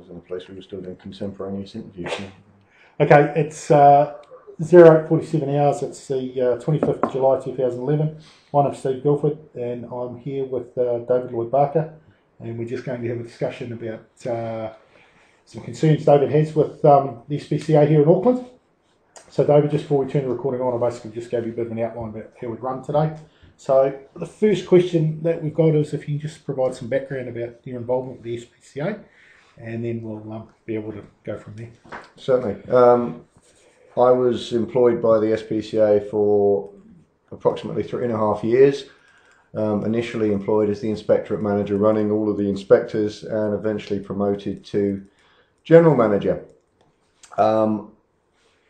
was in a place where we were still doing contemporaneous interviews. Okay, it's 08:47 hours. It's the 25th of July 2011. My name's Steve Guilford, and I'm here with David Lloyd Barker, and we're just going to have a discussion about some concerns David has with the SPCA here in Auckland. So David, just before we turn the recording on, I basically just gave you a bit of an outline about how we'd run today. So the first question that we've got is if you can just provide some background about your involvement with the SPCA, and then we'll be able to go from there. Certainly. I was employed by the SPCA for approximately 3.5 years. Initially employed as the inspectorate manager, running all of the inspectors, and eventually promoted to general manager.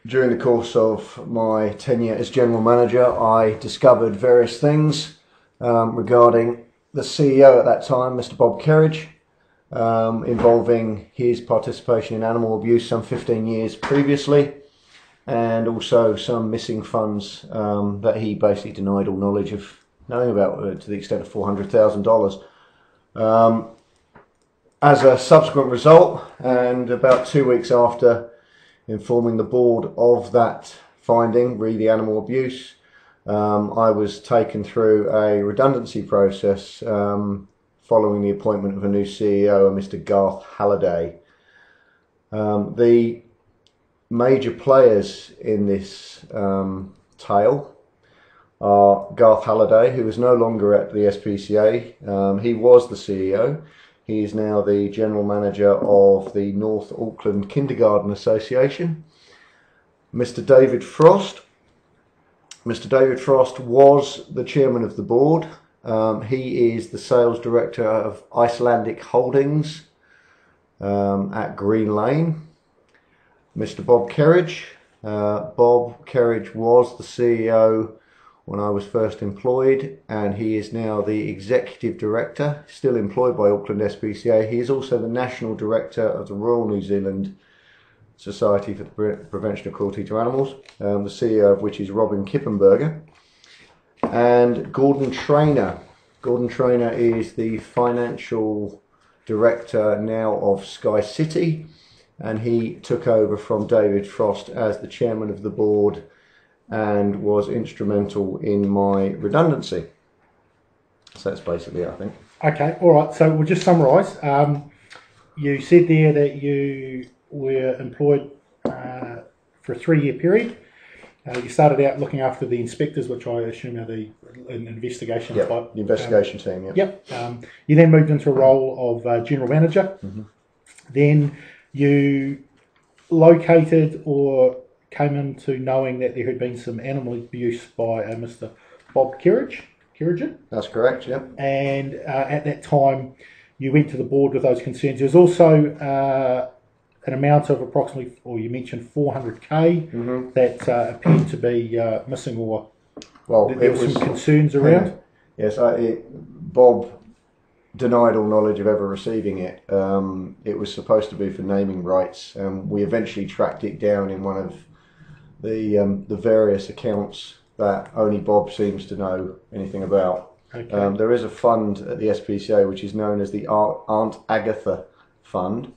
During the course of my tenure as general manager, I discovered various things regarding the CEO at that time, Mr. Bob Kerridge, involving his participation in animal abuse some 15 years previously, and also some missing funds that he basically denied all knowledge of knowing about, to the extent of $400,000. As a subsequent result, and about 2 weeks after informing the board of that finding, re the animal abuse, I was taken through a redundancy process following the appointment of a new CEO, Mr. Garth Halliday. The major players in this tale are Garth Halliday, who is no longer at the SPCA. He was the CEO. He is now the General Manager of the North Auckland Kindergarten Association. Mr. David Frost. Mr. David Frost was the Chairman of the Board. He is the Sales Director of Icelandic Holdings at Green Lane. Mr. Bob Kerridge. Bob Kerridge was the CEO when I was first employed, and he is now the Executive Director, still employed by Auckland SPCA. He is also the National Director of the Royal New Zealand Society for the Prevention of Cruelty to Animals, the CEO of which is Robin Kippenberger. And Gordon Trainer. Gordon Trainer is the Financial Director now of Sky City, and he took over from David Frost as the Chairman of the Board and was instrumental in my redundancy. So that's basically it, I think. Okay, all right, so we'll just summarise. You said there that you were employed for a 3-year period. You started out looking after the inspectors, which I assume are the investigation type. The investigation team, yeah. Yep. You then moved into a role of general manager. Mm-hmm. Then you located or came into knowing that there had been some animal abuse by Mr. Bob Kerridge. That's correct, yeah. And at that time, you went to the board with those concerns. There was also an amount of approximately, or you mentioned 400k that appeared to be missing, or there were some concerns around. Yes, Bob denied all knowledge of ever receiving it. It was supposed to be for naming rights. We eventually tracked it down in one of the various accounts that only Bob seems to know anything about. Okay. There is a fund at the SPCA which is known as the Aunt Agatha Fund.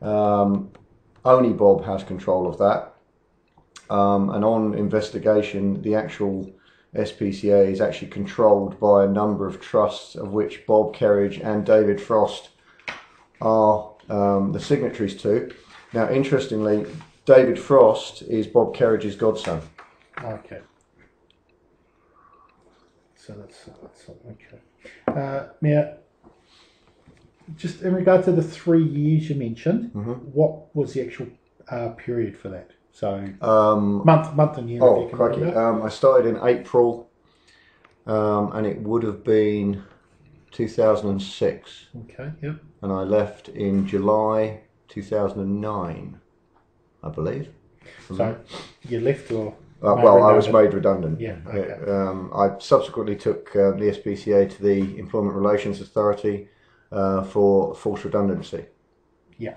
Only Bob has control of that. And on investigation, the actual SPCA is actually controlled by a number of trusts, of which Bob Kerridge and David Frost are the signatories to. Now, interestingly, David Frost is Bob Kerridge's godson. Okay. So that's okay. Now, just in regard to the 3 years you mentioned, what was the actual period for that? So month and year. Oh, crikey. I started in April, and it would have been 2006. Okay, yep. And I left in July 2009, I believe. So you left, or? Well, I was made redundant. Yeah. Okay. I subsequently took the SPCA to the Employment Relations Authority for forced redundancy. Yeah.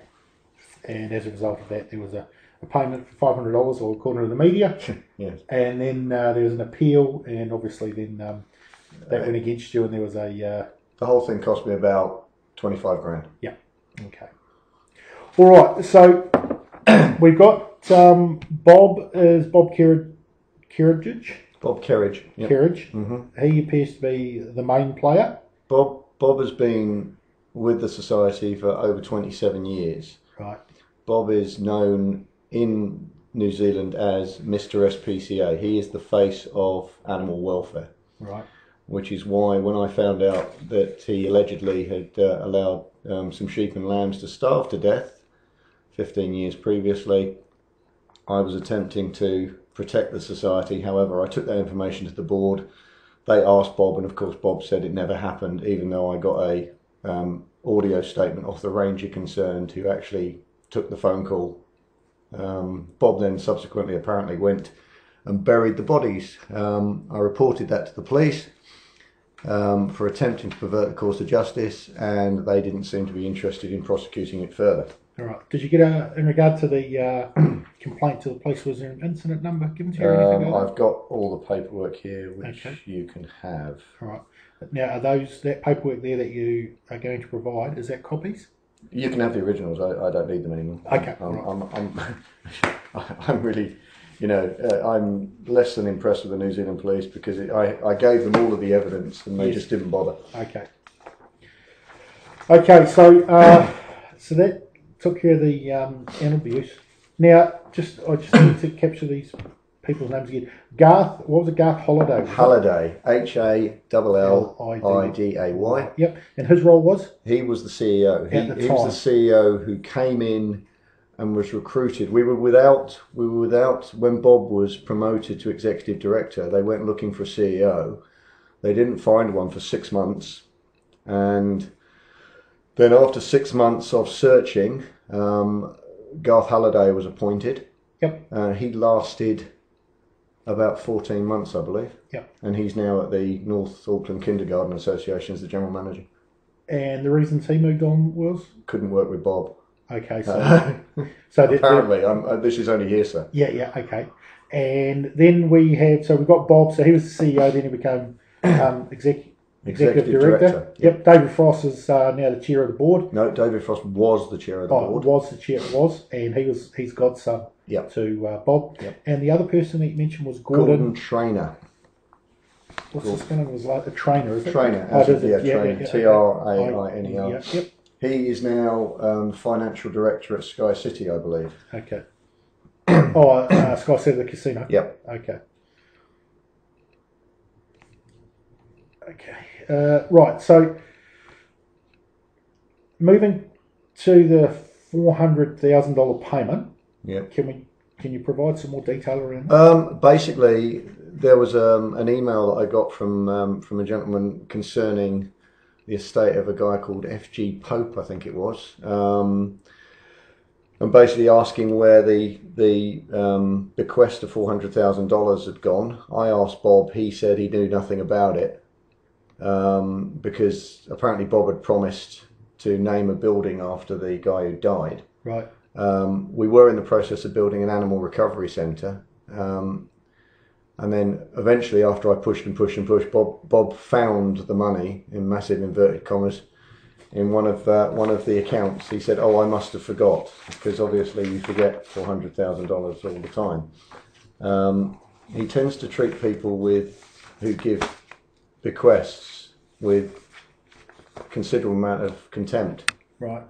And as a result of that, there was a payment for $500, or according to the media. Yes. And then there was an appeal, and obviously then that went against you, and there was a... the whole thing cost me about 25 grand. Yeah. Okay. All right, so we've got Bob Kerridge. Bob Kerridge. Yep. Kerridge. Mm-hmm. He appears to be the main player. Bob has been with the society for over 27 years. Right. Bob is known in New Zealand as Mr. SPCA. He is the face of animal welfare. Right. Which is why when I found out that he allegedly had allowed some sheep and lambs to starve to death 15 years previously, I was attempting to protect the society. However, I took that information to the board. They asked Bob, and of course Bob said it never happened, even though I got a audio statement off the ranger concerned who actually took the phone call. Bob then subsequently apparently went and buried the bodies. I reported that to the police for attempting to pervert the course of justice, and they didn't seem to be interested in prosecuting it further. All right. Did you get in regard to the complaint to the police? Was there an incident number given to you? Or anything like I've got all the paperwork here, which you can have. All right. Now, are that paperwork there that you are going to provide? Is that copies? You can have the originals. I don't need them anymore. Okay. I'm really, I'm less than impressed with the New Zealand police because I gave them all of the evidence and they just didn't bother. Okay. Okay. So that took care of the animal abuse. Now, I just need to capture these people's names again. Garth, what was it? Garth Halliday. Halliday, HALLIDAY. Yep. And his role was? He was the CEO. He was the CEO who came in and was recruited. We were without when Bob was promoted to executive director. They went looking for a CEO. They didn't find one for 6 months, and then after 6 months of searching, Garth Halliday was appointed. Yep. He lasted about 14 months, I believe. Yep. And he's now at the North Auckland Kindergarten Association as the general manager. And the reasons he moved on was? Couldn't work with Bob. Okay, so apparently, this is only hearsay. Yeah, okay. And then we've got Bob. So he was the CEO. Then he became executive director. Yep. David Frost is now the chair of the board. No, David Frost was the chair of the board. Was the chair? And he's godson to Bob. Yep. And the other person that you mentioned was Gordon Trainer. What's his name? Was like a trainer, is it? Trainer. Trainer. Trainer. Yep. He is now financial director at Sky City, I believe. Okay. Sky City, the casino. Yep. Okay. Okay. Right. So, moving to the $400,000 payment. Yep. Can you provide some more detail around that? Basically, there was an email that I got from a gentleman concerning the estate of a guy called F.G. Pope, I think it was, and basically asking where the bequest of $400,000 had gone. I asked Bob. He said he knew nothing about it because apparently Bob had promised to name a building after the guy who died. Right. We were in the process of building an animal recovery centre. And then eventually, after I pushed, Bob found the money, in massive inverted commas, in one of the accounts. He said, "Oh, I must have forgot," because obviously you forget $400,000 all the time. He tends to treat people who give bequests with considerable amount of contempt. Right.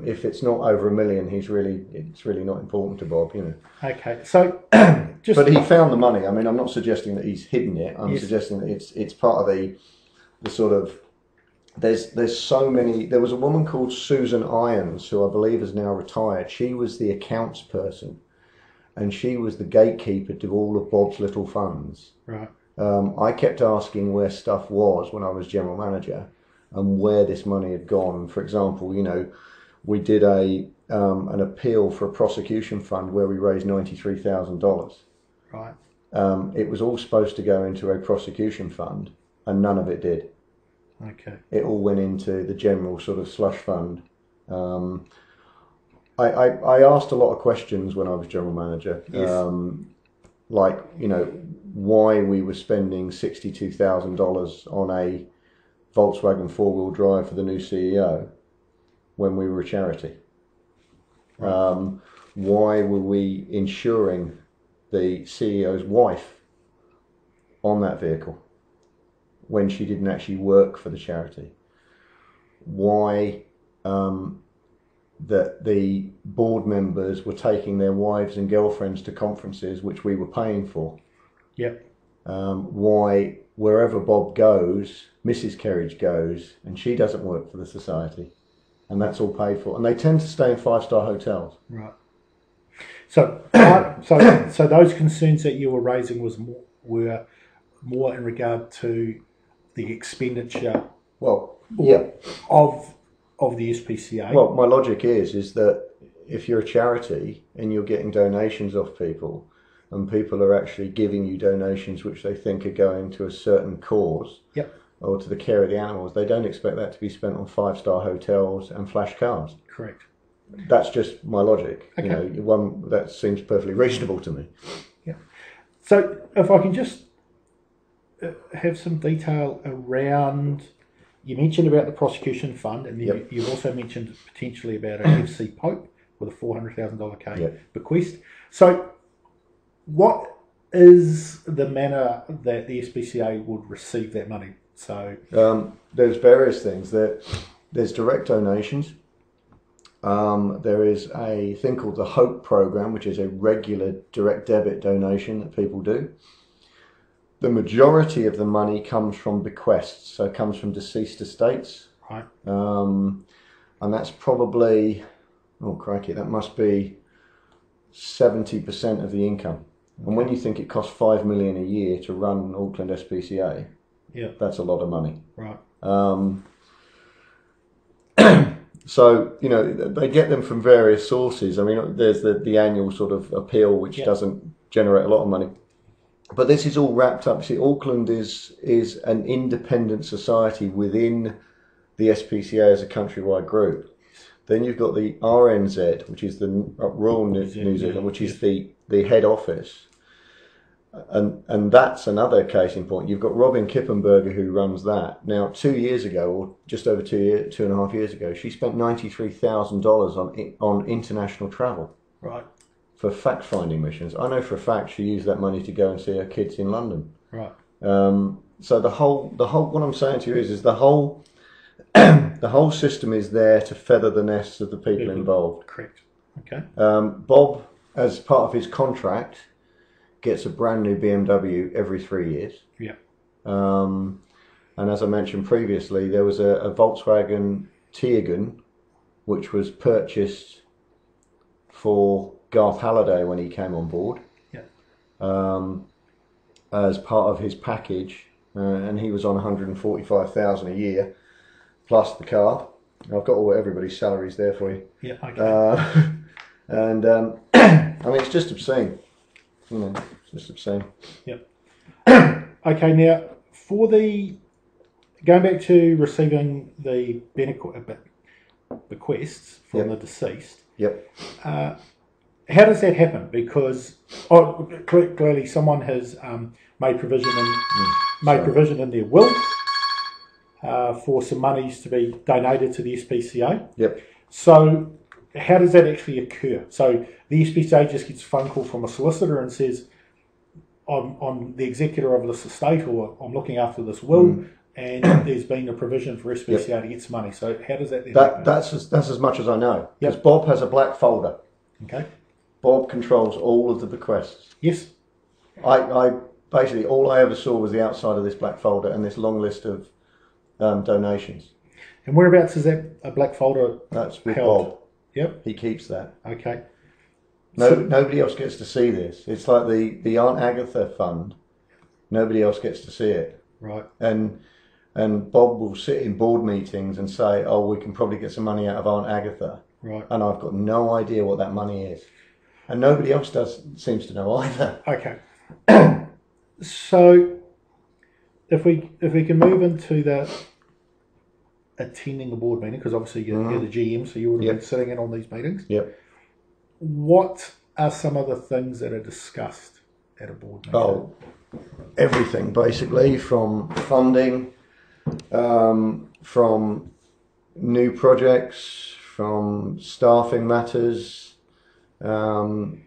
If it's not over $1 million, it's really not important to Bob, Okay, so but he found the money. I mean, I'm not suggesting that he's hidden it. I'm suggesting that it's part of the sort of. There's so many. There was a woman called Susan Irons who I believe is now retired. She was the accounts person, and she was the gatekeeper to all of Bob's little funds. Right. I kept asking where stuff was when I was general manager, and where this money had gone. For example, we did an appeal for a prosecution fund where we raised $93,000. Right. It was all supposed to go into a prosecution fund, and none of it did. Okay. It all went into the general sort of slush fund. I asked a lot of questions when I was general manager, like why we were spending $62,000 on a Volkswagen 4-wheel drive for the new CEO when we were a charity. Right. Why were we insuring the CEO's wife on that vehicle when she didn't actually work for the charity? Why that the board members were taking their wives and girlfriends to conferences which we were paying for? Yep. Why wherever Bob goes, Mrs. Kerridge goes, and she doesn't work for the society, and that's all paid for, and they tend to stay in 5-star hotels. Right. So, so those concerns that you were raising were more in regard to the expenditure. Well, yeah, of the SPCA. Well, my logic is that if you're a charity and you're getting donations off people, and people are actually giving you donations which they think are going to a certain cause, yep, or to the care of the animals, they don't expect that to be spent on 5-star hotels and flash cars. Correct. That's just my logic. Okay. You know, one that seems perfectly reasonable to me. Yeah. So if I can just have some detail around, you mentioned about the prosecution fund, and then yep, you've also mentioned potentially about an FC Pope with a $400,000 yep, bequest. So what is the manner that the SPCA would receive that money? So there's various things. There's direct donations. There is a thing called the HOPE program, which is a regular direct debit donation that people do. The majority of the money comes from bequests, so it comes from deceased estates. Right. And that's probably, oh crikey, that must be 70% of the income. And when you think it costs $5 million a year to run Auckland SPCA, yeah, that's a lot of money. Right. So, you know, they get them from various sources. I mean, there's the annual sort of appeal, which yep, doesn't generate a lot of money. But this is all wrapped up. See, Auckland is an independent society within the SPCA as a countrywide group. Then you've got the RNZ, which is the Royal New Zealand, which is the head office. And that's another case in point. You've got Robin Kippenberger who runs that. Now, 2 years ago, or just over 2.5 years ago, she spent $93,000 on international travel. Right. For fact-finding missions. I know for a fact she used that money to go and see her kids in London. Right. So the whole. What I'm saying to you is the whole, the whole system is there to feather the nests of the people involved. Correct. Okay. Bob, as part of his contract, gets a brand new BMW every 3 years. Yeah. And as I mentioned previously, there was a Volkswagen Tiguan, which was purchased for Garth Halliday when he came on board. Yeah. As part of his package, and he was on $145,000 a year, plus the car. I've got all everybody's salaries there for you. Yeah. Okay. And I mean, it's just obscene. You know, it's just obscene. Yep. Okay, now for the going back to receiving the bequests from the deceased. Yep. How does that happen? Because clearly someone has made provision in their will for some monies to be donated to the SPCA. Yep. So how does that actually occur? So the SPCA just gets a phone call from a solicitor and says, I'm the executor of this estate, or I'm looking after this will, and there's been a provision for SPCA to get some money. So how does that then happen? That's as much as I know. Because Bob has a black folder. Okay. Bob controls all of the bequests. Yes. I basically, all I ever saw was the outside of this black folder and this long list of donations. And whereabouts is that a black folder? That's with held? Bob. Yep. He keeps that. Okay. Nobody else gets to see this. It's like the Aunt Agatha fund. Nobody else gets to see it. Right. And Bob will sit in board meetings and say, "Oh, we can probably get some money out of Aunt Agatha." Right. And I've got no idea what that money is, and nobody else seems to know either. Okay. So, if we can move into the attending the board meeting, because obviously you're the GM, so you would have been sitting in on these meetings. Yep. What are some of the things that are discussed at a board meeting? Oh, everything basically, from funding, from new projects, from staffing matters, Um,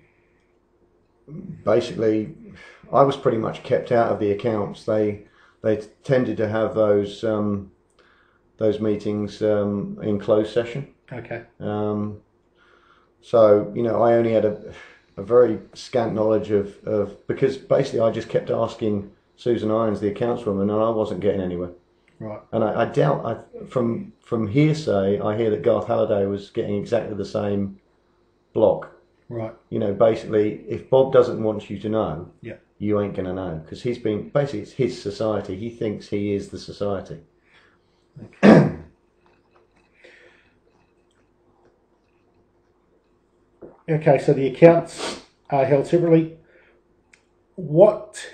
basically, I was pretty much kept out of the accounts. They tended to have those meetings in closed session. Okay. So, I only had a very scant knowledge of because basically I just kept asking Susan Irons, the accountswoman, and I wasn't getting anywhere. Right. And I doubt, from hearsay, I hear that Garth Halliday was getting exactly the same block. Right. Basically, if Bob doesn't want you to know, Yeah. you ain't going to know, because basically it's his society. He thinks he is the society. Okay. Okay, so the accounts are held separately. What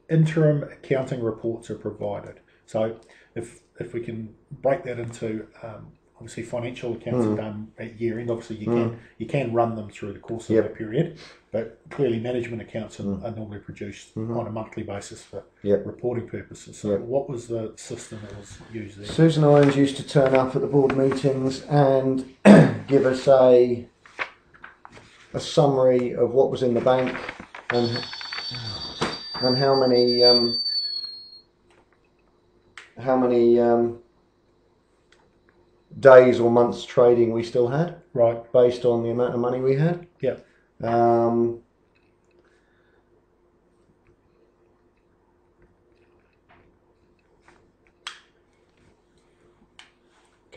interim accounting reports are provided? So if we can break that into obviously financial accounts are done at year end. Obviously you can run them through the course of that period, but clearly management accounts are normally produced on a monthly basis for reporting purposes. So what was the system that was used there? Susan Irons used to turn up at the board meetings and give us a summary of what was in the bank and how many days or months trading we still had, right, based on the amount of money we had. Yeah. Can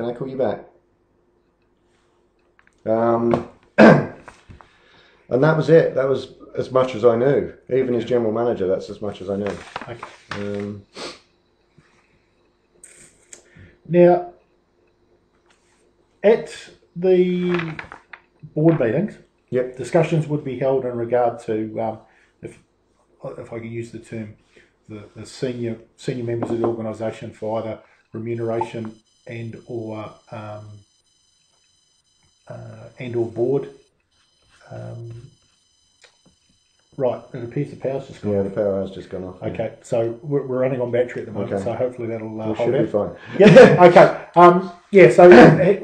I call you back? And that was it. That was as much as I knew. Even as general manager, that's as much as I knew. Okay. Now, at the board meetings, discussions would be held in regard to, if I can use the term, the senior members of the organisation for either remuneration and or board. Right, it appears the power's just gone off. The power has just gone off. Okay, so we're running on battery at the moment, so hopefully that'll we hold should out. be fine. Okay. So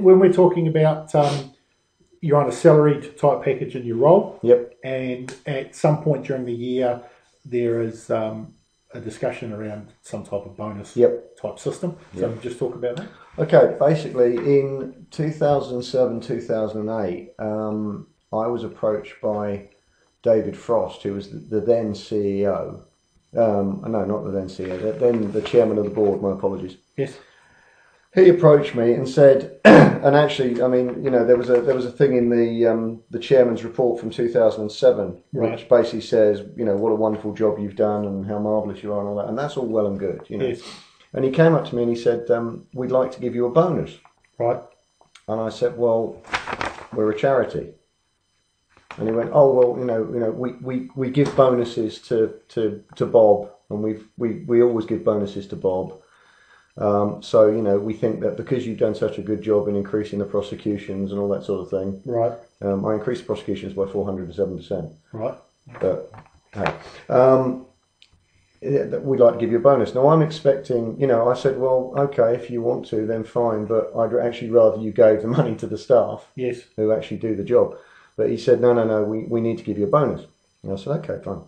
when we're talking about you're on a salaried type package in your role, and at some point during the year there is a discussion around some type of bonus type system. So just talk about that. Okay, basically in 2007, 2008, I was approached by David Frost, who was the then CEO. No, not the then CEO, then the chairman of the board, my apologies. Yes. He approached me and said, and actually, I mean, there was a thing in the chairman's report from 2007, which basically says, what a wonderful job you've done and how marvellous you are and all that, and that's all well and good, Yes. And he came up to me and he said, we'd like to give you a bonus. Right. And I said, well, we're a charity. And he went, oh well, we give bonuses to Bob, and we always give bonuses to Bob. So we think that because you've done such a good job in increasing the prosecutions and all that sort of thing. Right. I increased prosecutions by 407%. Right. But hey, we'd like to give you a bonus. Now I'm expecting, I said, well, okay, if you want to, then fine, but I'd actually rather you gave the money to the staff. Yes. Who actually do the job. But he said, no, we need to give you a bonus. And I said, okay, fine.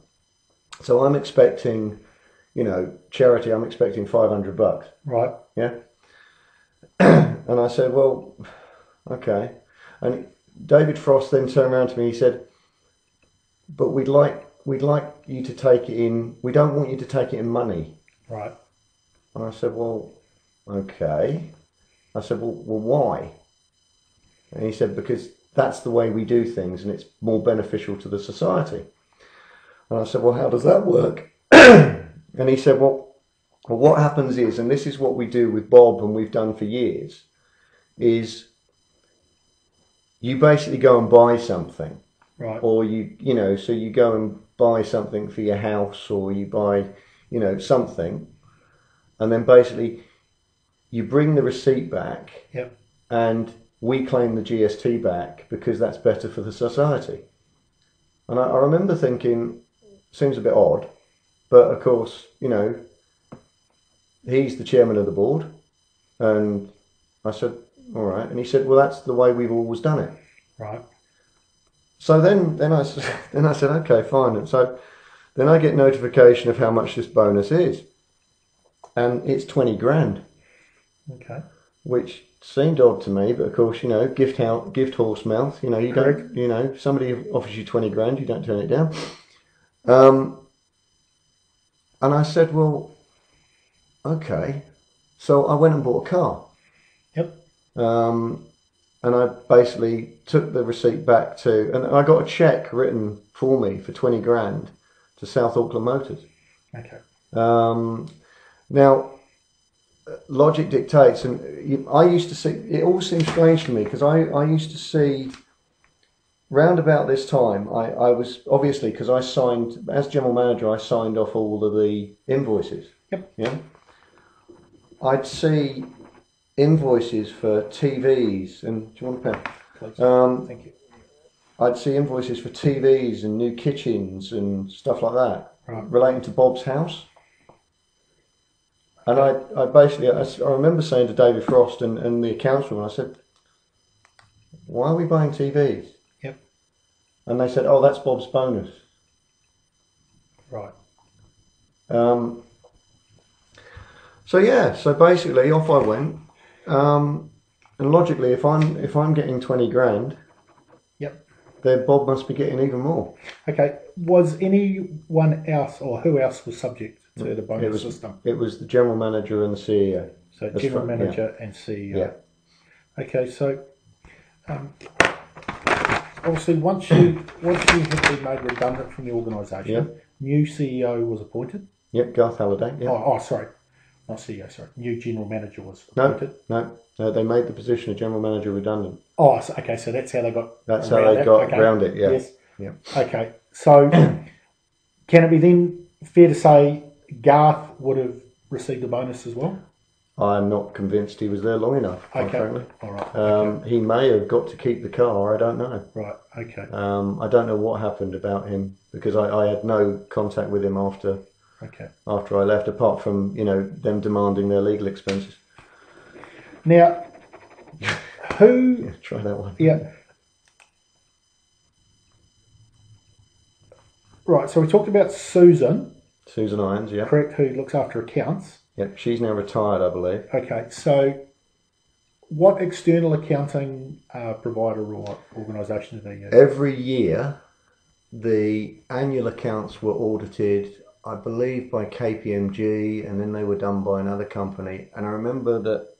So I'm expecting, charity, I'm expecting $500. Right. Yeah. And I said, well, okay. And David Frost then turned around to me, he said, but we'd like you to take it in, we don't want you to take it in money. Right. And I said, well, okay. I said, well, why? And he said, because that's the way we do things and it's more beneficial to the society. And I said, well, how does that work? And he said, well, what happens is, and this is what we do with Bob and we've done for years, is you basically go and buy something. Right. Or so you go and buy something for your house, or you buy, something, and then basically you bring the receipt back. Yep. And we claim the GST back because that's better for the society. And I remember thinking, seems a bit odd, but of course, he's the chairman of the board. And I said, all right. And he said, well, that's the way we've always done it. Right. So then I said, okay, fine. And so then I get notification of how much this bonus is. And it's 20 grand. Okay. Which seemed odd to me, but of course, gift horse mouth. You Correct. don't. Somebody offers you 20 grand, you don't turn it down. And I said, well, okay. So I went and bought a car. Yep. And I basically took the receipt back and I got a cheque written for me for 20 grand to South Auckland Motors. Okay. Now, logic dictates, and I used to see, it all seems strange to me because I used to see, round about this time, I was, obviously, because I signed, as general manager, I signed off all of the invoices. Yep. Yeah. I'd see invoices for TVs, and do you want a pen? Please. Thank you. I'd see invoices for TVs and new kitchens and stuff like that, right, relating to Bob's house. And I basically, I remember saying to David Frost and the accountsman, I said, why are we buying TVs? Yep. And they said, oh, that's Bob's bonus. Right. So yeah, so basically off I went. And logically, if I'm getting 20 grand, yep, then Bob must be getting even more. Okay. Was anyone else, or who else was subject to the bonus system? It was the general manager and the CEO. So general manager and CEO. Yeah. Okay. So obviously, once you have been made redundant from the organisation, new CEO was appointed. Yep, Garth Halliday. Yeah. Oh, sorry. Not CEO, sorry. New general manager was appointed. No, they made the position of general manager redundant. Oh, so, okay, so that's how they got. That's how they got around it. Yeah. Yes. Yeah. Okay, so can it be then fair to say Garth would have received a bonus as well? I'm not convinced he was there long enough, quite frankly. All right. Okay. He may have got to keep the car. I don't know. Right. Okay. I don't know what happened about him because I had no contact with him after. Okay. After I left, apart from them demanding their legal expenses. Now, who? Yeah, try that one. Yeah. Right. So we talked about Susan. Susan Irons, yeah. Correct. Who looks after accounts? Yep. She's now retired, I believe. Okay. So, what external accounting provider or organisation do they use? Every year, the annual accounts were audited, I believe, by KPMG, and then they were done by another company. And I remember that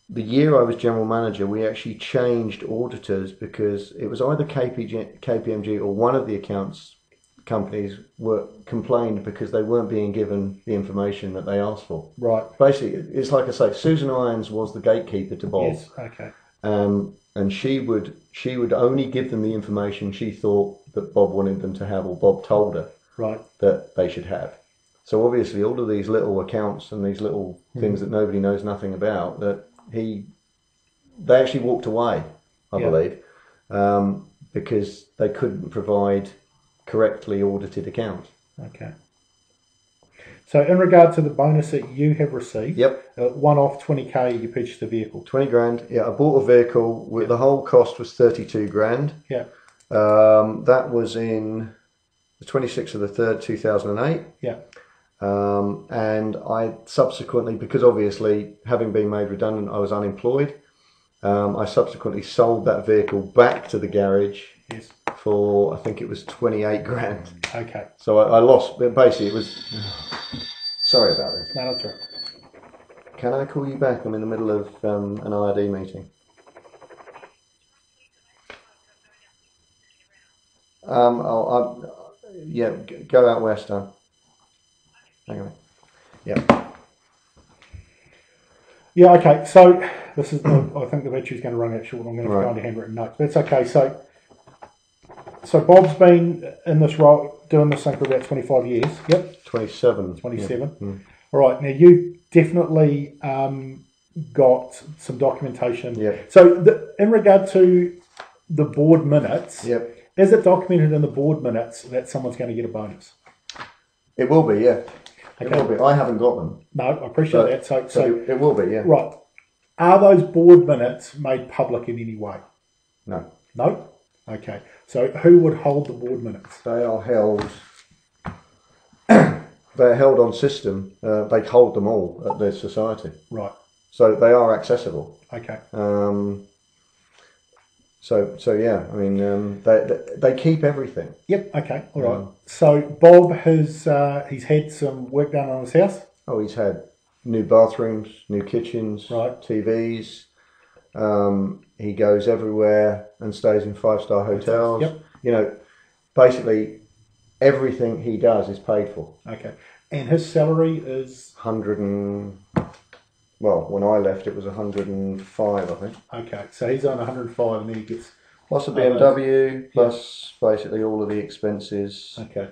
the year I was general manager, we actually changed auditors because it was either KPMG or one of the accounts companies complained because they weren't being given the information that they asked for. Right. Basically, it's like I say, Susan Irons was the gatekeeper to Bob. Yes. Okay. And she would only give them the information she thought that Bob wanted them to have, or Bob told her that they should have. So obviously all of these little accounts and these little things that nobody knows nothing about, that they actually walked away, I believe, because they couldn't provide correctly audited accounts. Okay. So in regard to the bonus that you have received, one-off 20k, you purchased a vehicle. 20 grand, yeah. I bought a vehicle, the whole cost was 32 grand. Yeah. That was in the 26th of the 3rd, 2008. Yeah. And I subsequently, because obviously having been made redundant, I was unemployed. I subsequently sold that vehicle back to the garage. Yes. For, I think it was 28 grand. Okay. So I lost, but basically it was, sorry about this. No, that's right. Can I call you back? I'm in the middle of an IRD meeting. Yeah, go out west, hang on. Yeah. Yeah, okay, so this is, I think the battery's going to run out short. I'm going to find a handwritten note. But it's okay, so Bob's been in this role, doing this thing for about 25 years. Yep. 27. 27. Yeah. All right, now you definitely got some documentation. Yeah. So in regard to the board minutes, is it documented in the board minutes that someone's going to get a bonus? It will be, yeah. It will be. I haven't got them. No, I appreciate that. So it will be, yeah. right. Are those board minutes made public in any way? No. No? Okay. So who would hold the board minutes? They are held. They're held on system. They hold them all at the society. Right. So they are accessible. Okay. So yeah, I mean, they keep everything. Yep. Okay. All right. So Bob has he's had some work done on his house. Oh, he's had new bathrooms, new kitchens, right, TVs. He goes everywhere and stays in 5-star hotels. Yep. You know, basically everything he does is paid for. Okay. And his salary is 100 and, well, when I left it was 105, I think. Okay, so he's on 105 and then he gets plus a BMW, plus basically all of the expenses. Okay.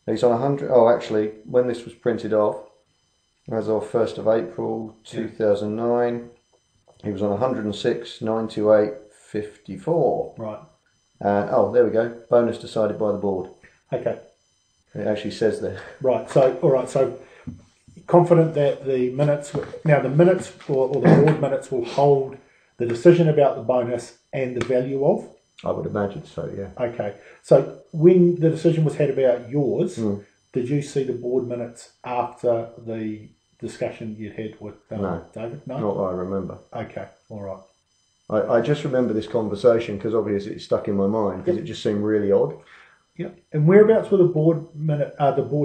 He's on 100. Oh, actually, when this was printed off, as of 1st of April 2009, he was on 106, 928, 54. Right. And oh, there we go. Bonus decided by the board. Okay. It actually says there. Right. So, all right. So, confident that the minutes or the board minutes will hold the decision about the bonus and the value of. I would imagine so. Yeah. Okay. So, when the decision was had about yours, did you see the board minutes after the discussion you had with no, David? No, not that I remember. Okay. All right. I just remember this conversation because obviously it stuck in my mind because it just seemed really odd. Yeah. And whereabouts were the board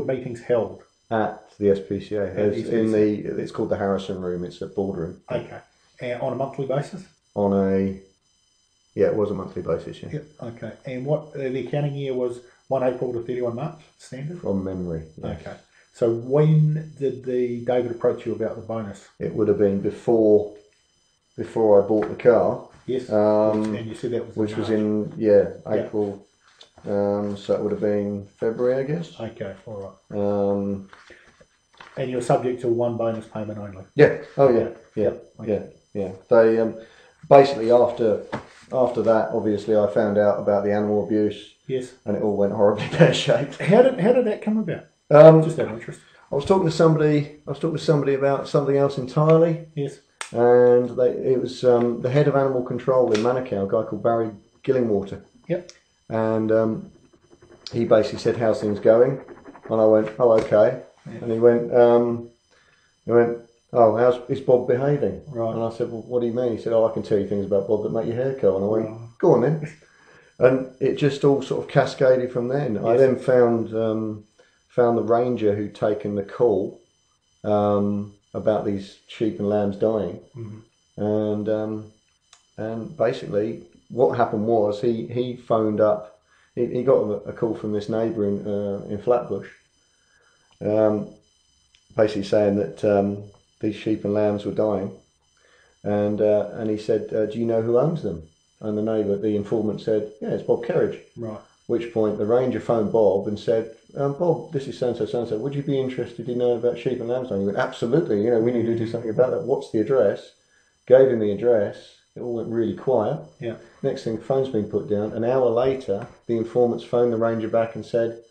meetings held? At the SPCA. It's called the Harrison Room. It's a boardroom. Okay. And on a monthly basis? It was a monthly basis, yeah. Yep. Okay. And what the accounting year was 1 April to 31 March, standard? From memory, yes. Okay. So when did David approach you about the bonus? It would have been before I bought the car. Yes. And you said that was which was in April. So it would have been February, I guess. Okay. All right. And you're subject to one bonus payment only. Yeah. Oh yeah. Yeah. Okay. Yeah. They basically after that, obviously, I found out about the animal abuse. Yes. And it all went horribly pear-shaped. How did that come about? Just out of interest. I was talking to somebody about something else entirely. Yes. And it was the head of animal control in Manukau, a guy called Barry Gillingwater. Yep. And he basically said, "How's things going?" And I went, "Oh, okay." Yeah. And he went, "Oh, is Bob behaving?" Right. And I said, "Well, what do you mean?" He said, "Oh, I can tell you things about Bob that make your hair curl." And I went, "Go on then." And it just all sort of cascaded from then. Yes. I then found the ranger who'd taken the call about these sheep and lambs dying, and basically what happened was he phoned up. He got a call from this neighbour in Flatbush, basically saying that these sheep and lambs were dying, and he said, "Do you know who owns them?" And the informant said, "Yeah, it's Bob Kerridge." Right. At which point the ranger phoned Bob and said, "Bob, this is so-and-so, so-and-so. Would you be interested in knowing about sheep and lambs?" And he went, "Absolutely, we need to do something about that. What's the address?" Gave him the address. It all went really quiet. Yeah. Next thing, phone's been put down. An hour later, the informants phoned the ranger back and said,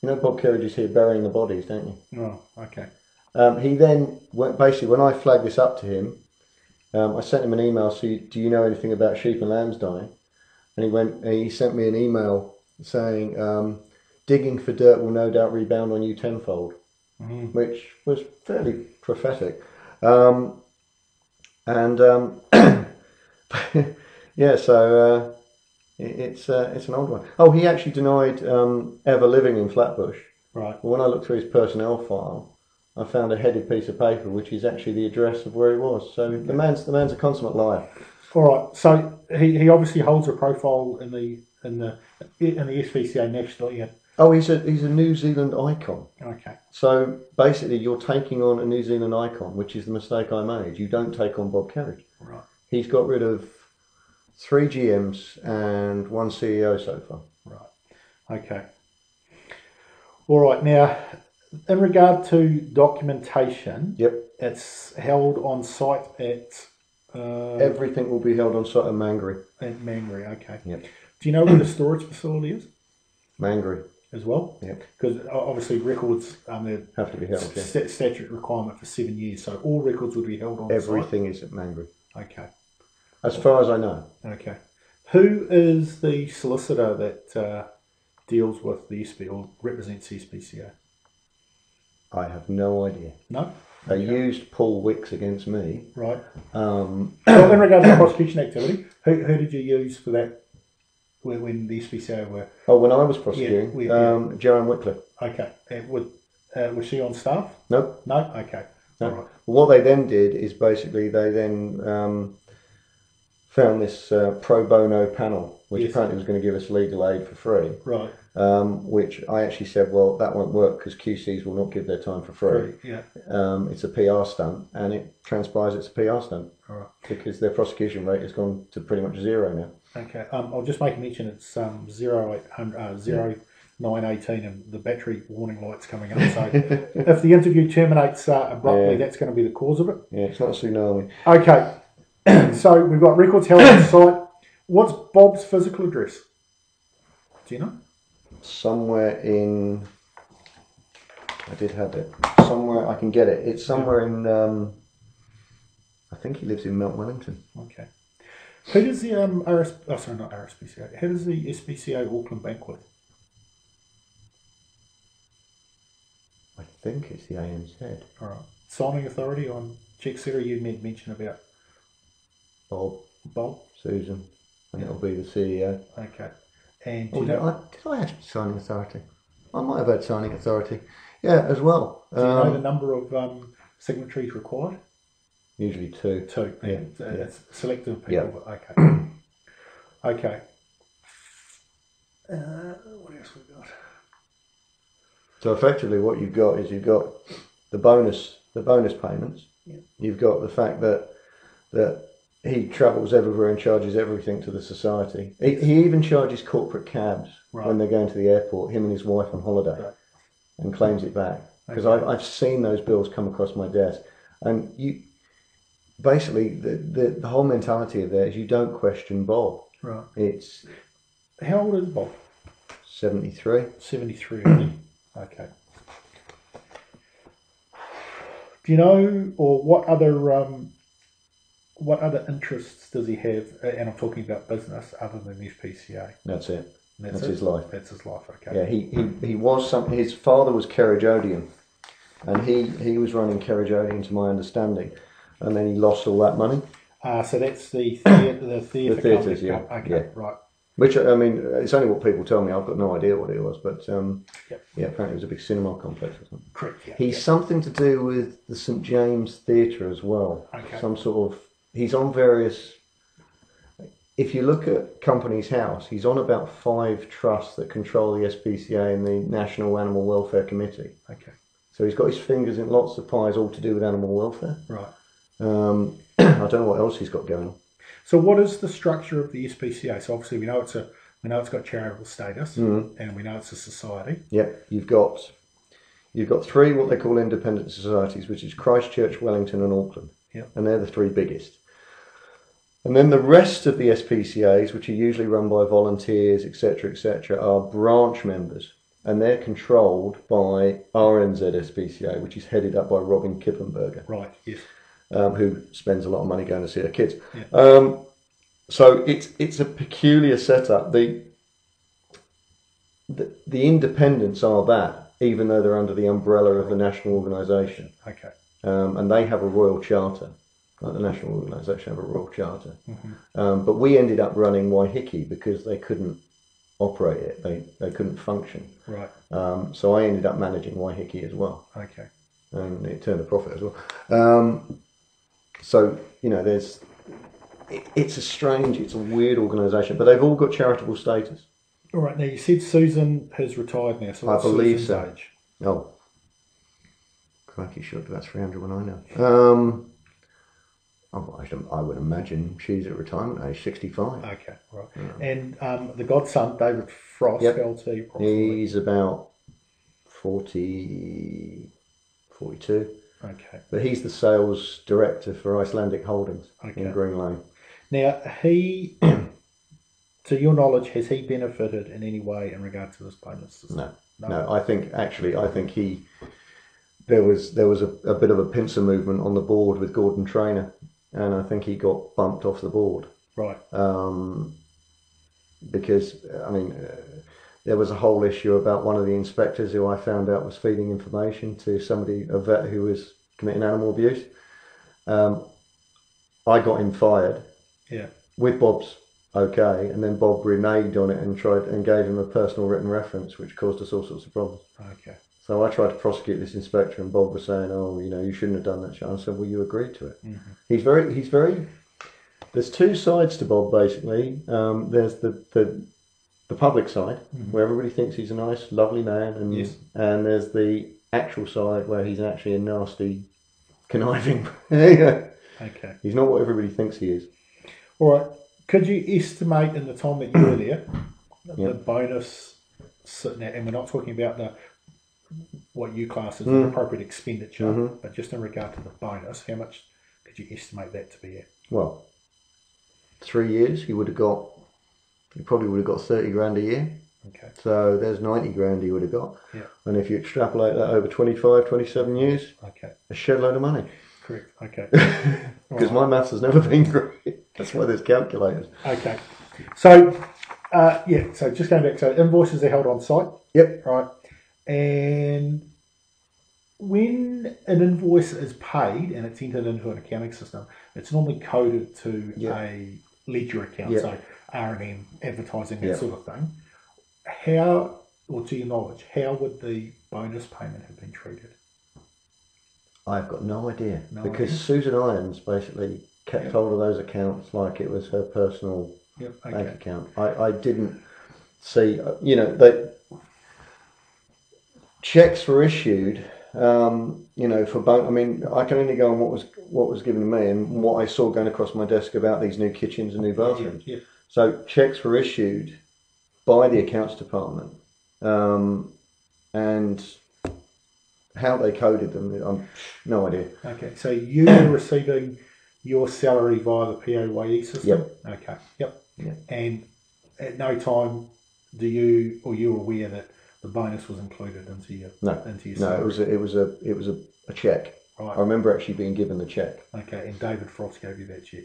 "Bob Kerridge is here burying the bodies, don't you?" Oh, okay. He then went, basically, when I flagged this up to him, I sent him an email, "Do you know anything about sheep and lambs dying?" And he sent me an email saying, "Digging for dirt will no doubt rebound on you tenfold," which was fairly prophetic. Yeah, so it's an old one. Oh, he actually denied ever living in Flatbush. Right. But when I looked through his personnel file, I found a headed piece of paper which is actually the address of where he was. So the man's a consummate liar. All right. So he obviously holds a profile in the SPCA nationally. Yeah. Oh, he's a New Zealand icon. Okay. So basically, you're taking on a New Zealand icon, which is the mistake I made. You don't take on Bob Kerridge. Right. He's got rid of 3 GMs and 1 CEO so far. Right. Okay. All right. Now, in regard to documentation, yep, it's held on site at. Everything will be held on site at Mangere. At Mangere. Okay. Yep. Do you know where the storage facility is? Mangere. as well. Yep. Because obviously records they Have to be held. Yeah. statute requirement for 7 years, so all records would be held on Everything is at Mangry, site. Okay. as far as I know. Okay. Who is the solicitor that deals with the SPCA or represents the SPCA? I have no idea. No? They used Paul Wicks against me. Right. Well, in regard to prosecution activity, who did you use for that when the SPCA were... Oh, when I was prosecuting? Joanne Wycliffe. Okay. Was she on staff? Nope. No? Okay. No. All right. Well, what they then did is basically they then found this pro bono panel, which apparently was going to give us legal aid for free. Right. Which I actually said, well, that won't work because QCs will not give their time for free. Yeah. It's a PR stunt, and it transpires it's a PR stunt. All right. Because their prosecution rate has gone to pretty much zero now. Okay. I'll just make a mention. It's 0918, and the battery warning light's coming up. So if the interview terminates abruptly, that's going to be the cause of it. Yeah, it's not a tsunami. Okay. So we've got records held on site. What's Bob's physical address? Do you know? Somewhere in... I did have it. Somewhere, I can get it. It's somewhere in... I think he lives in Mount Wellington. Okay. Who does the not RSPCA. Who does the SPCA Auckland bank with? I think it's the ANZ. All right. Signing authority on check setter you made mention about Bob, Susan, and it'll be the CEO. Okay. And did I have signing authority? I might have had signing authority. Yeah, as well. Do you know the number of signatories required? Usually two. Yeah. It's selective people. Yeah. Okay. Okay. What else we got? So effectively, what you've got is you've got the bonus payments. Yeah. You've got the fact that he travels everywhere and charges everything to the society. He even charges corporate cabs when they're going to the airport. Him and his wife on holiday, and claims it back because I've seen those bills come across my desk, and you basically the whole mentality of there is you don't question Bob. Right. It's how old is Bob? 73. 73. Okay. Do you know, or what other interests does he have? And I'm talking about business other than the SPCA. That's it. That's his life. That's his life. Okay. Yeah, he was something. His father was Kerridge Odeon, and he was running Kerridge Odeon, to my understanding, and then he lost all that money. So that's the theatres. Yeah. Okay. Right. Which, I mean, it's only what people tell me. I've got no idea what it was, but yeah, apparently it was a big cinema complex or something. Correct. Yeah. He's something to do with the St James Theatre as well. Okay. Some sort of. He's on various. If you look at Company's House, he's on about 5 trusts that control the SPCA and the National Animal Welfare Committee. Okay. So he's got his fingers in lots of pies, all to do with animal welfare. Right. I don't know what else he's got going on. So what is the structure of the SPCA? So obviously we know it's got charitable status, and we know it's a society. Yeah, you've got 3 what they call independent societies, which is Christchurch, Wellington, and Auckland. Yep. And they're the 3 biggest. And then the rest of the SPCAs, which are usually run by volunteers, etc., are branch members, and they're controlled by RNZ SPCA, which is headed up by Robin Kippenberger. Right. Yes. Who spends a lot of money going to see her kids. Yeah. So it's a peculiar setup. The independents are that, even though they're under the umbrella of the national organisation. Okay. And they have a royal charter. Like the national organisation have a royal charter. Mm-hmm. But we ended up running Waiheke because they couldn't operate it. They couldn't function. Right. So I ended up managing Waiheke as well. Okay. And it turned a profit as well. So, you know, it's a weird organisation, but they've all got charitable status. All right, now you said Susan has retired now, so I believe Susan's so. age? Oh, crikey, sure, that's 300 when I know. I would imagine she's at retirement age, 65. Okay, right. Yeah. And the godson, David Frost, LT, approximately. He's about 40, 42. Okay. But he's the sales director for Icelandic Holdings in Green Lane. Now, to your knowledge, has he benefited in any way in regard to this bonus system? No. No. I think there was a bit of a pincer movement on the board with Gordon Traynor, and I think he got bumped off the board. Right. Because there was a whole issue about one of the inspectors who I found out was feeding information to a vet who was committing animal abuse. I got him fired. Yeah. With Bob's okay, and then Bob reneged on it and gave him a personal written reference, which caused us all sorts of problems. Okay. So I tried to prosecute this inspector, and Bob was saying, "Oh, you shouldn't have done that." I said, "Well, you agreed to it." Mm-hmm. He's very. There's two sides to Bob, basically. There's the public side, mm-hmm. where everybody thinks he's a nice, lovely man, and yes. and there's the actual side where he's actually a nasty, conniving. Okay. He's not what everybody thinks he is. All right. Could you estimate in the time that you were there the bonus sitting at, and we're not talking about what you class as an appropriate expenditure, mm-hmm. but just in regard to the bonus, how much could you estimate that to be at? Well, 3 years, he probably would have got 30 grand a year. Okay. So there's 90 grand he would have got. Yeah. And if you extrapolate that over 25, 27 years, okay, a shed load of money. Correct. Okay. Because my maths has never been great. That's why there's calculators. Okay. So, so just going back, so invoices are held on site. Yep. Right. And when an invoice is paid and it's entered into an accounting system, it's normally coded to a ledger account, so R&M, advertising, that sort of thing. How, or to your knowledge, how would the bonus payment have been treated? I've got no idea. Because Susan Irons basically kept hold of those accounts like it was her personal bank account. I didn't see, checks were issued, for both. I mean, I can only go on what was given to me and what I saw going across my desk about these new kitchens and new bathrooms. Yeah. So checks were issued by the accounts department, and how they coded them, I've no idea. Okay, so you were receiving your salary via the PAYE system? Yep. Okay, yep. Yeah. And at no time you were aware that the bonus was included into your salary? No, it was a check. Right. I remember actually being given the check. Okay, and David Frost gave you that check?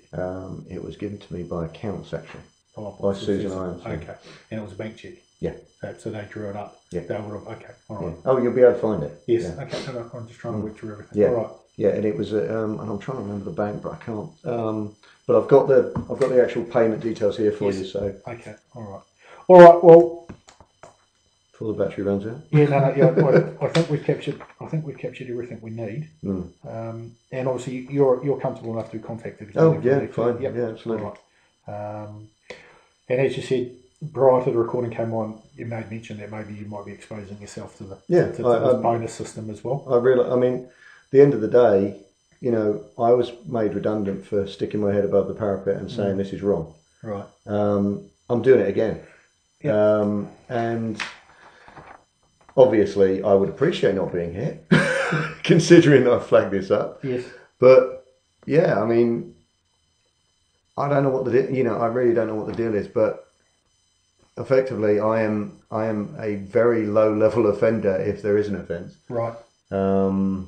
It was given to me by accounts actually. By Susan Irons. Okay, and it was a bank check? Yeah. So they drew it up? Yeah. They would have, okay, all right. Yeah. Oh, you'll be able to find it? Yes, yeah. Okay, no, I'm just trying to work through everything. Yeah. All right. Yeah, and it was, and I'm trying to remember the bank, but I can't. But I've got the actual payment details here for you, so. Okay, all right, well. Before the battery runs out? Yeah, no, I think we've captured everything we need. Mm. And obviously you're comfortable enough to be contacted. Oh, yeah, fine. Yep. Yeah, absolutely. All right. And as you said, prior to the recording came on, you made mention that maybe you might be exposing yourself to this bonus system as well. At the end of the day, I was made redundant for sticking my head above the parapet and saying this is wrong. Right. I'm doing it again. Yep. And obviously I would appreciate not being hit, considering I flagged this up. Yes. But yeah, I don't know what I really don't know what the deal is, but effectively I am a very low level offender if there is an offence. Right. And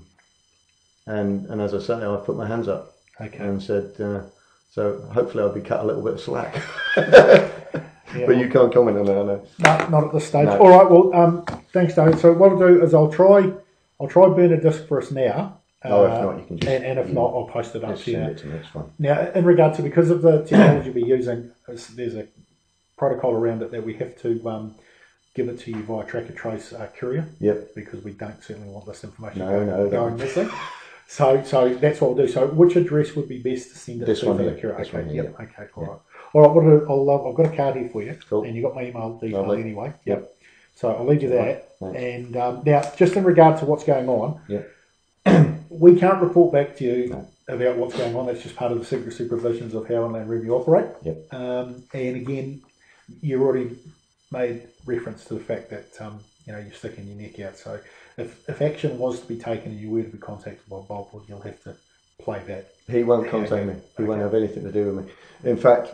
as I say, I put my hands up and said, so hopefully I'll be cut a little bit of slack. But you can't comment on that, I know. No, not at this stage. No. All right, well, thanks, David. So what I'll do is I'll try burn a disc for us now. If not, you can just... And if not, I'll post it up to you. Send it to me, it's fine. Now, in regard to, because of the technology we're using, there's a protocol around it that we have to give it to you via track and trace courier. Yep. Because we don't certainly want this information going missing. So that's what we'll do. So which address would be best to send it to for the courier? Okay, yep. Okay, all right. All right, what I'll do, I've got a card here for you. Cool. And you've got my email details anyway. Yep. So I'll leave you that. Right. And now, just in regard to what's going on, we can't report back to you about what's going on. That's just part of the secret supervisions of how Inland Revenue operate. Yep. And again, you already made reference to the fact that you're sticking your neck out. So if action was to be taken and you were to be contacted by Bob, you'll have to play that. He won't contact me. He won't have anything to do with me. In fact,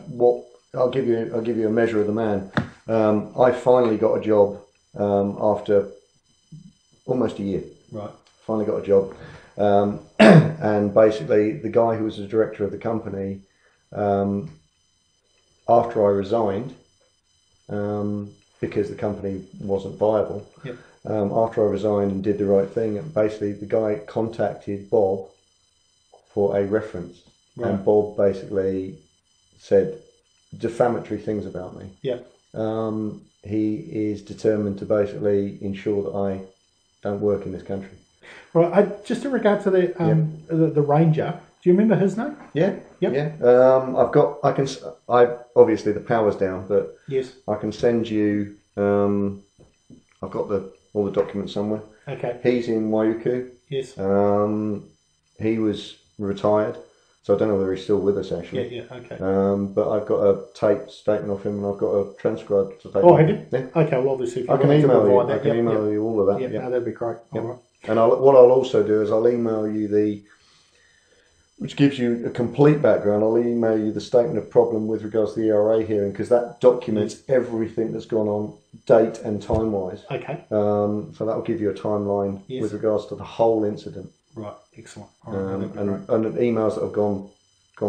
I'll give you a measure of the man. I finally got a job after almost a year. Right. Finally got a job. And basically the guy who was the director of the company, after I resigned, because the company wasn't viable, Yep. After I resigned and did the right thing, basically the guy contacted Bob for a reference. Right. And Bob basically said defamatory things about me. Yeah. He is determined to basically ensure that I don't work in this country. Right. Just in regard to the ranger, do you remember his name? Yeah. Yep. Yeah. I obviously the power's down, but yes, I can send you. I've got all the documents somewhere. Okay. He's in Waiuku. Yes. He was retired, so I don't know whether he's still with us actually. Yeah. Okay. But I've got a tape statement of him, and I've got a transcribed to take. Oh, have you? Yeah. Okay. Well, obviously, if I can email you. I can yep, email you all of that. Yep. Yeah. No, that'd be great. Yep. All right. And what I'll also do is I'll email you which gives you a complete background. I'll email you the statement of problem with regards to the ERA hearing, because that documents everything that's gone on, date and time wise. Okay. So that'll give you a timeline with regards to the whole incident. Right. Excellent. All right. And emails that have gone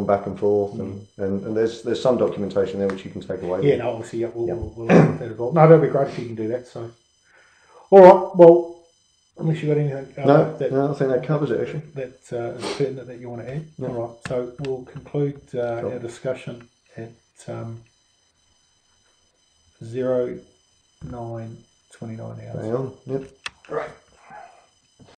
back and forth, and there's some documentation there which you can take away. Yeah. No. Obviously, yeah. We'll have that involved. No, that'd be great if you can do that. So. All right. Well. Unless you've got anything No, I think that covers it actually. That's pertinent that you want to add. Yeah. All right, so we'll conclude our discussion at 09:29 hours. Hang on. Yep. Right.